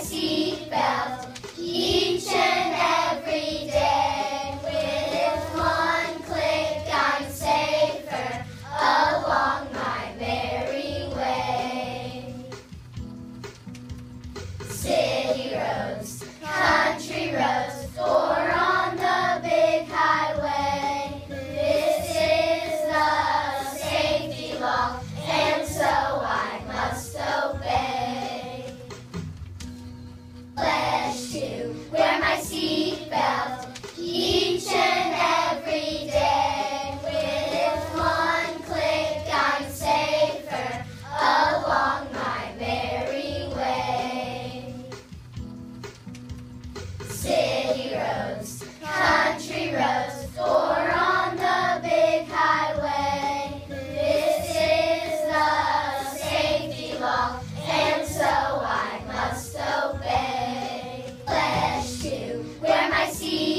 seatbelt each and every day. With one click I'm safer along my merry way. City roads, country roads, or on the big highway. This is the safety law, and so I must obey. Pledge to wear my seatbelt each and every day. With one click I'm safer along my merry way. City roads, country roads, or on the big highway. This is the safety law, and so I must obey. Pledge to wear my seatbelt